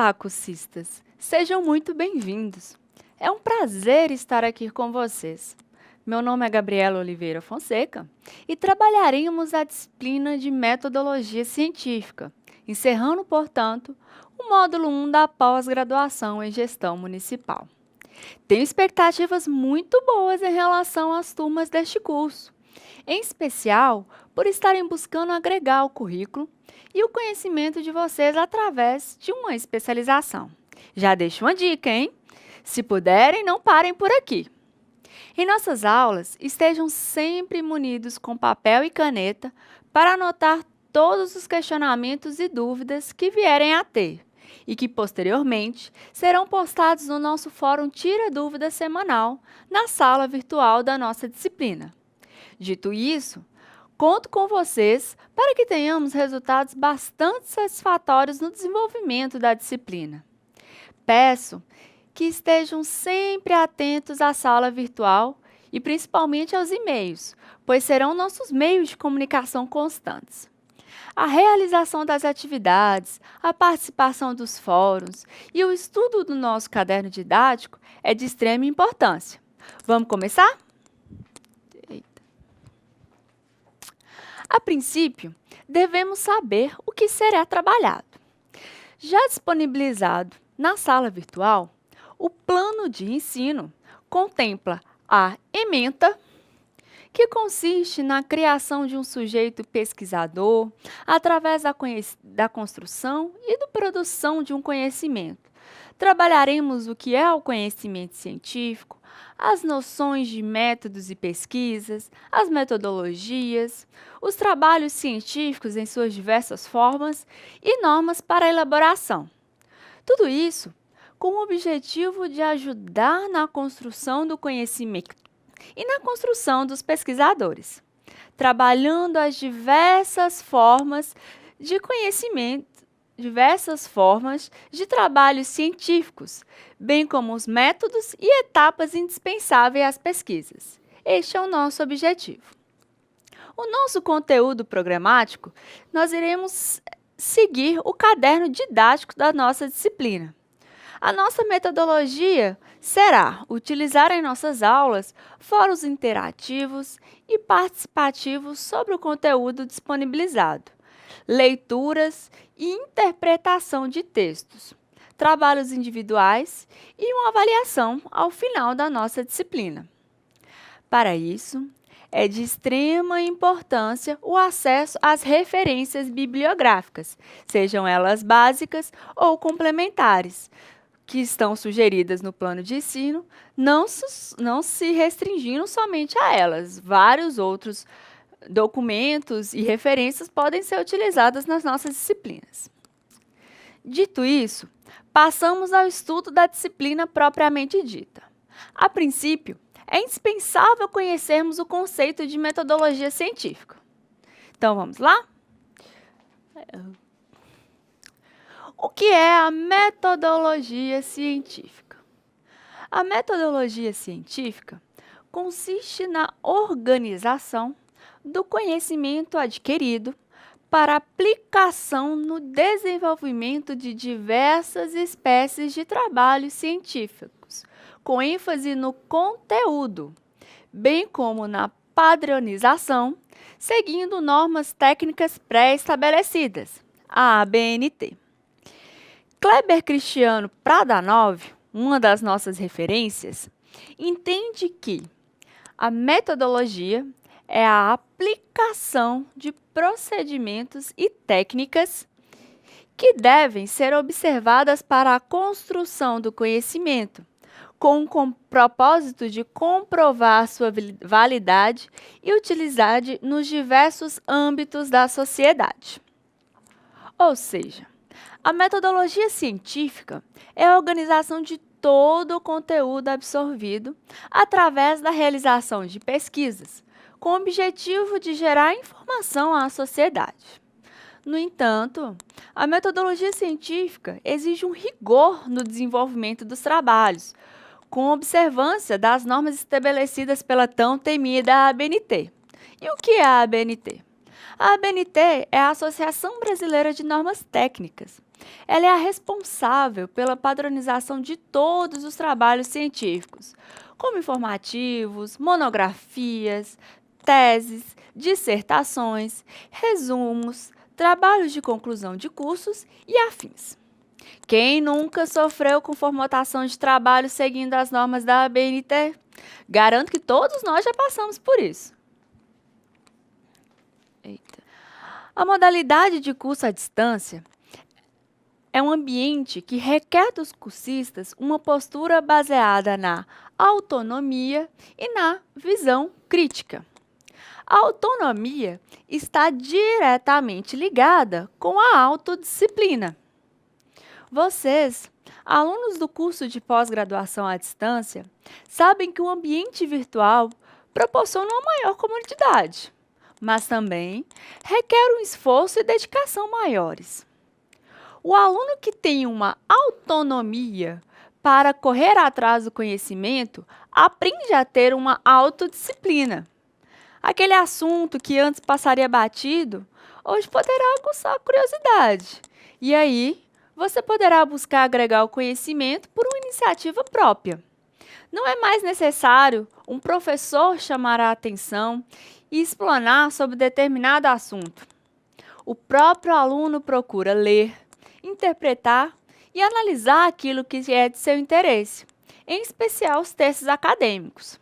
Olá, cursistas! Sejam muito bem-vindos. É um prazer estar aqui com vocês. Meu nome é Gabriela Oliveira Fonseca e trabalharemos a disciplina de Metodologia Científica, encerrando, portanto, o módulo 1 da pós-graduação em Gestão Municipal. Tenho expectativas muito boas em relação às turmas deste curso, em especial por estarem buscando agregar ao currículo e o conhecimento de vocês através de uma especialização. Já deixo uma dica, hein? Se puderem, não parem por aqui. Em nossas aulas, estejam sempre munidos com papel e caneta para anotar todos os questionamentos e dúvidas que vierem a ter e que, posteriormente, serão postados no nosso Fórum Tira Dúvidas semanal na sala virtual da nossa disciplina. Dito isso, conto com vocês para que tenhamos resultados bastante satisfatórios no desenvolvimento da disciplina. Peço que estejam sempre atentos à sala virtual e principalmente aos e-mails, pois serão nossos meios de comunicação constantes. A realização das atividades, a participação dos fóruns e o estudo do nosso caderno didático é de extrema importância. Vamos começar? A princípio, devemos saber o que será trabalhado. Já disponibilizado na sala virtual, o plano de ensino contempla a ementa, que consiste na criação de um sujeito pesquisador através da construção e da produção de um conhecimento. Trabalharemos o que é o conhecimento científico, as noções de métodos e pesquisas, as metodologias, os trabalhos científicos em suas diversas formas e normas para a elaboração. Tudo isso com o objetivo de ajudar na construção do conhecimento e na construção dos pesquisadores, trabalhando as diversas formas de conhecimento, diversas formas de trabalhos científicos, bem como os métodos e etapas indispensáveis às pesquisas. Este é o nosso objetivo. O nosso conteúdo programático, nós iremos seguir o caderno didático da nossa disciplina. A nossa metodologia será utilizar em nossas aulas fóruns interativos e participativos sobre o conteúdo disponibilizado, leituras e interpretação de textos, trabalhos individuais e uma avaliação ao final da nossa disciplina. Para isso, é de extrema importância o acesso às referências bibliográficas, sejam elas básicas ou complementares, que estão sugeridas no plano de ensino, não se restringindo somente a elas. Vários outros documentos e referências podem ser utilizadas nas nossas disciplinas. Dito isso, passamos ao estudo da disciplina propriamente dita. A princípio, é indispensável conhecermos o conceito de metodologia científica. Então, vamos lá? O que é a metodologia científica? A metodologia científica consiste na organização do conhecimento adquirido para aplicação no desenvolvimento de diversas espécies de trabalhos científicos, com ênfase no conteúdo, bem como na padronização, seguindo normas técnicas pré-estabelecidas, a ABNT. Kleber Cristiano Pradanov, uma das nossas referências, entende que a metodologia é a aplicação de procedimentos e técnicas que devem ser observadas para a construção do conhecimento, com o propósito de comprovar sua validade e utilidade nos diversos âmbitos da sociedade. Ou seja, a metodologia científica é a organização de todo o conteúdo absorvido através da realização de pesquisas, com o objetivo de gerar informação à sociedade. No entanto, a metodologia científica exige um rigor no desenvolvimento dos trabalhos, com observância das normas estabelecidas pela tão temida ABNT. E o que é a ABNT? A ABNT é a Associação Brasileira de Normas Técnicas. Ela é a responsável pela padronização de todos os trabalhos científicos, como informativos, monografias, teses, dissertações, resumos, trabalhos de conclusão de cursos e afins. Quem nunca sofreu com formatação de trabalho seguindo as normas da ABNT? Garanto que todos nós já passamos por isso. Eita. A modalidade de curso à distância é um ambiente que requer dos cursistas uma postura baseada na autonomia e na visão crítica. A autonomia está diretamente ligada com a autodisciplina. Vocês, alunos do curso de pós-graduação à distância, sabem que o ambiente virtual proporciona uma maior comodidade, mas também requer um esforço e dedicação maiores. O aluno que tem uma autonomia para correr atrás do conhecimento aprende a ter uma autodisciplina. Aquele assunto que antes passaria batido, hoje poderá aguçar a curiosidade. E aí, você poderá buscar agregar o conhecimento por uma iniciativa própria. Não é mais necessário um professor chamar a atenção e explanar sobre determinado assunto. O próprio aluno procura ler, interpretar e analisar aquilo que é de seu interesse, em especial os textos acadêmicos.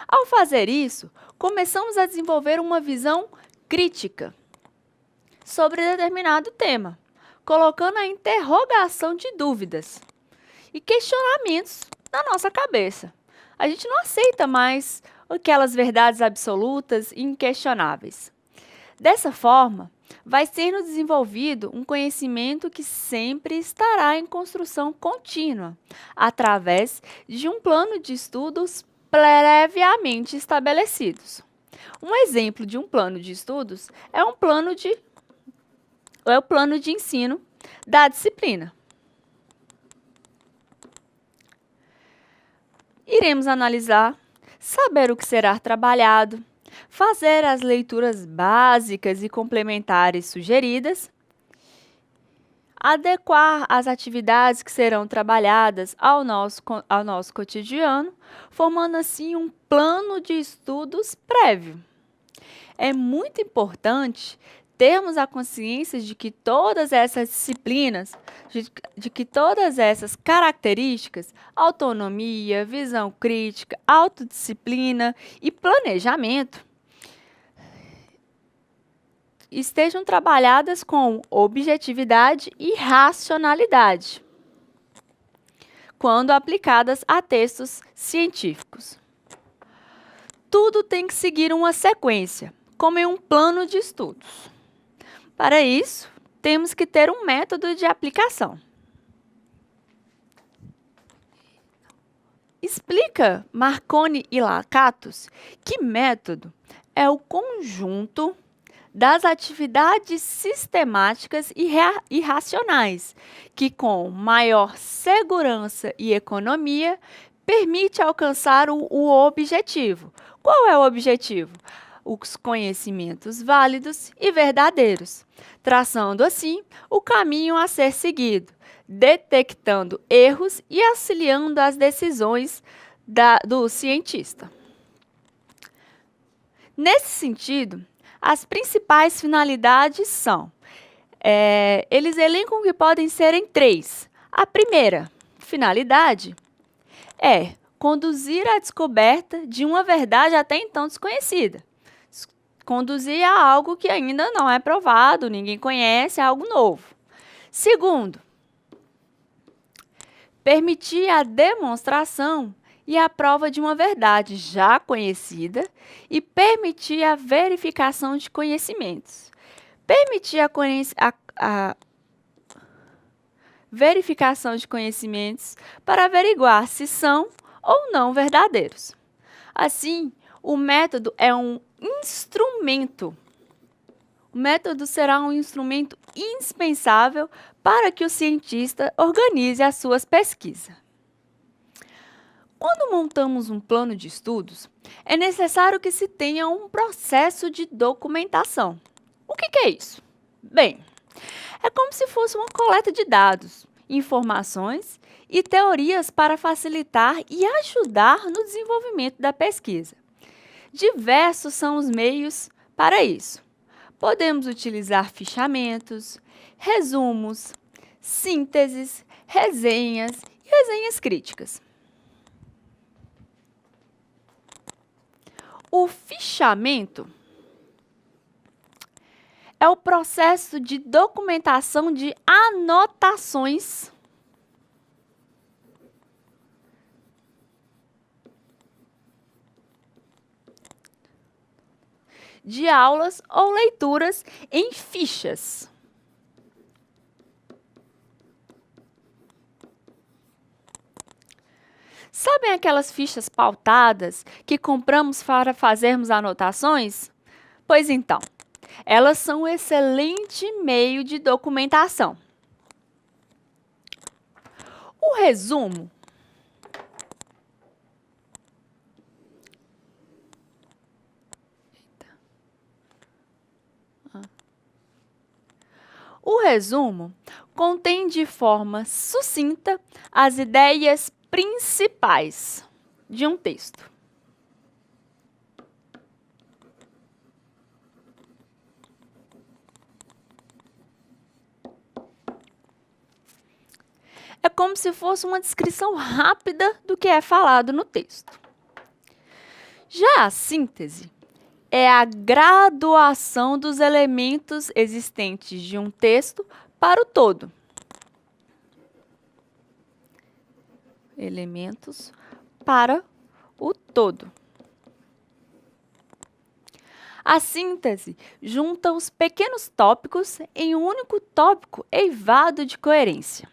Ao fazer isso, começamos a desenvolver uma visão crítica sobre determinado tema, colocando a interrogação de dúvidas e questionamentos na nossa cabeça. A gente não aceita mais aquelas verdades absolutas e inquestionáveis. Dessa forma, vai sendo desenvolvido um conhecimento que sempre estará em construção contínua, através de um plano de estudos previamente estabelecidos. Um exemplo de um plano de estudos é o plano de ensino da disciplina. Iremos analisar, saber o que será trabalhado, fazer as leituras básicas e complementares sugeridas, adequar as atividades que serão trabalhadas ao nosso cotidiano, formando assim um plano de estudos prévio. É muito importante termos a consciência de que todas essas disciplinas, de que todas essas características, autonomia, visão crítica, autodisciplina e planejamento, estejam trabalhadas com objetividade e racionalidade, quando aplicadas a textos científicos. Tudo tem que seguir uma sequência, como em um plano de estudos. Para isso, temos que ter um método de aplicação. Explica Marconi e Lakatos que método é o conjunto das atividades sistemáticas e racionais, que com maior segurança e economia permite alcançar o objetivo. Qual é o objetivo? Os conhecimentos válidos e verdadeiros, traçando assim o caminho a ser seguido, detectando erros e auxiliando as decisões do cientista. Nesse sentido, as principais finalidades são, eles elencam que podem ser em 3. A primeira finalidade é conduzir à descoberta de uma verdade até então desconhecida. Conduzir a algo que ainda não é provado, ninguém conhece, é algo novo. Segundo, permitir a demonstração e a prova de uma verdade já conhecida e permitir a verificação de conhecimentos. Permitir a verificação de conhecimentos para averiguar se são ou não verdadeiros. Assim, o método é um instrumento. O método será um instrumento indispensável para que o cientista organize as suas pesquisas. Quando montamos um plano de estudos, é necessário que se tenha um processo de documentação. O que é isso? Bem, é como se fosse uma coleta de dados, informações e teorias para facilitar e ajudar no desenvolvimento da pesquisa. Diversos são os meios para isso. Podemos utilizar fichamentos, resumos, sínteses, resenhas e resenhas críticas. O fichamento é o processo de documentação de anotações de aulas ou leituras em fichas. Sabem aquelas fichas pautadas que compramos para fazermos anotações? Pois então, elas são um excelente meio de documentação. O resumo contém de forma sucinta as ideias principais de um texto. É como se fosse uma descrição rápida do que é falado no texto. Já a síntese é a graduação dos elementos existentes de um texto para o todo. Elementos para o todo. A síntese junta os pequenos tópicos em um único tópico eivado de coerência.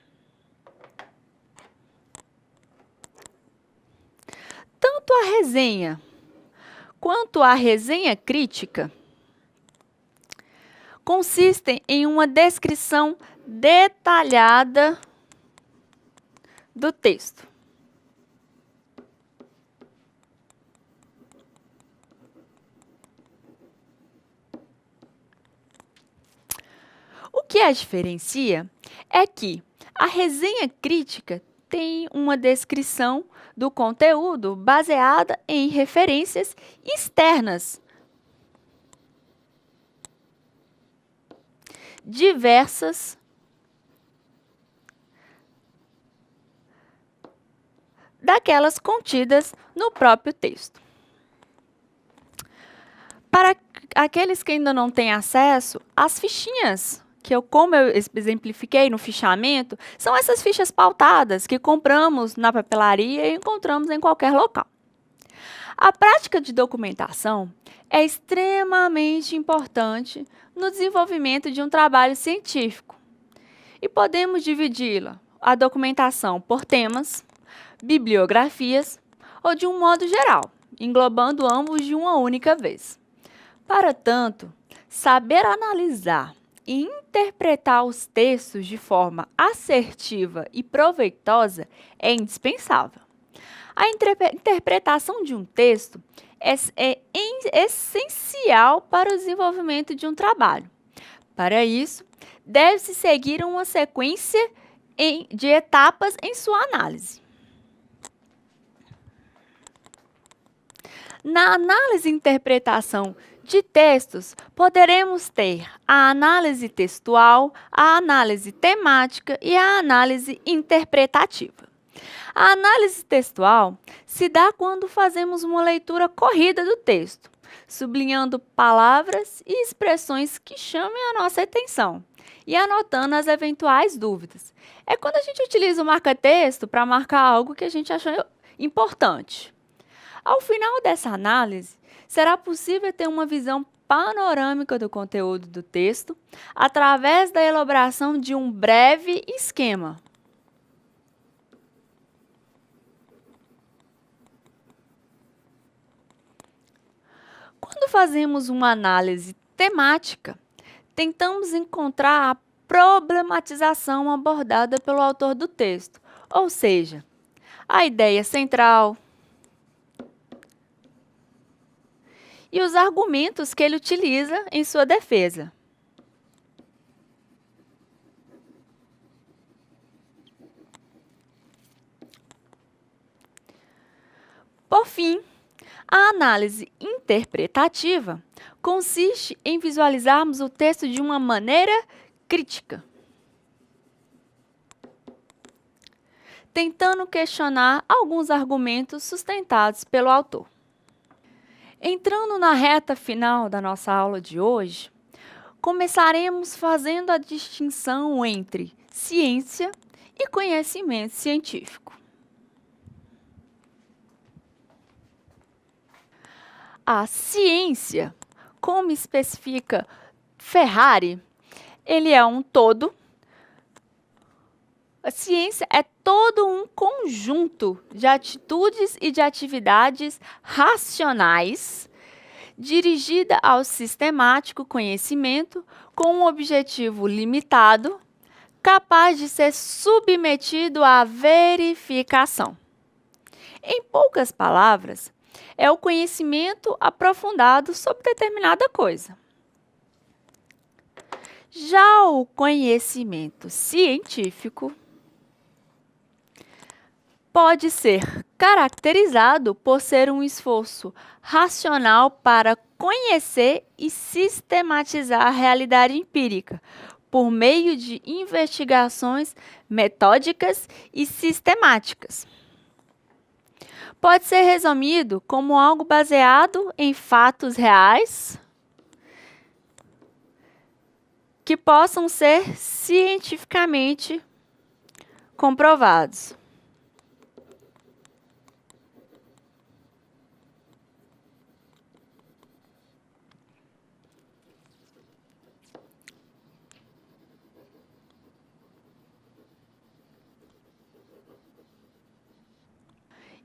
Tanto a resenha quanto a resenha crítica consistem em uma descrição detalhada do texto. O que a diferencia é que a resenha crítica tem uma descrição do conteúdo baseada em referências externas diversas daquelas contidas no próprio texto. Para aqueles que ainda não têm acesso, as fichinhas como eu exemplifiquei no fichamento, são essas fichas pautadas que compramos na papelaria e encontramos em qualquer local. A prática de documentação é extremamente importante no desenvolvimento de um trabalho científico. E podemos dividi-la, a documentação, por temas, bibliografias ou de um modo geral, englobando ambos de uma única vez. Para tanto, saber analisar e interpretar os textos de forma assertiva e proveitosa é indispensável. A interpretação de um texto é essencial para o desenvolvimento de um trabalho. Para isso, deve-se seguir uma sequência de etapas em sua análise. Na análise e interpretação de textos, poderemos ter a análise textual, a análise temática e a análise interpretativa. A análise textual se dá quando fazemos uma leitura corrida do texto, sublinhando palavras e expressões que chamem a nossa atenção e anotando as eventuais dúvidas. É quando a gente utiliza o marca-texto para marcar algo que a gente achou importante. Ao final dessa análise, será possível ter uma visão panorâmica do conteúdo do texto através da elaboração de um breve esquema. Quando fazemos uma análise temática, tentamos encontrar a problematização abordada pelo autor do texto, ou seja, a ideia central e os argumentos que ele utiliza em sua defesa. Por fim, a análise interpretativa consiste em visualizarmos o texto de uma maneira crítica, tentando questionar alguns argumentos sustentados pelo autor. Entrando na reta final da nossa aula de hoje, começaremos fazendo a distinção entre ciência e conhecimento científico. A ciência, como especifica Ferrari, ele é um todo. A ciência é todo um conjunto de atitudes e de atividades racionais dirigida ao sistemático conhecimento com um objetivo limitado, capaz de ser submetido à verificação. Em poucas palavras, é o conhecimento aprofundado sobre determinada coisa. Já o conhecimento científico pode ser caracterizado por ser um esforço racional para conhecer e sistematizar a realidade empírica, por meio de investigações metódicas e sistemáticas. Pode ser resumido como algo baseado em fatos reais que possam ser cientificamente comprovados.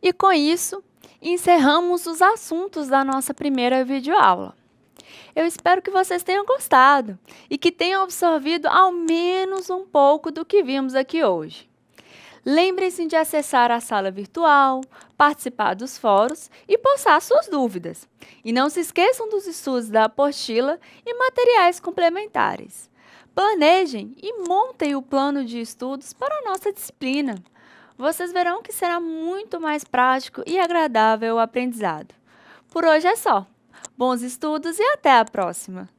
E com isso, encerramos os assuntos da nossa primeira videoaula. Eu espero que vocês tenham gostado e que tenham absorvido ao menos um pouco do que vimos aqui hoje. Lembrem-se de acessar a sala virtual, participar dos fóruns e postar suas dúvidas. E não se esqueçam dos estudos da apostila e materiais complementares. Planejem e montem o plano de estudos para a nossa disciplina. Vocês verão que será muito mais prático e agradável o aprendizado. Por hoje é só. Bons estudos e até a próxima!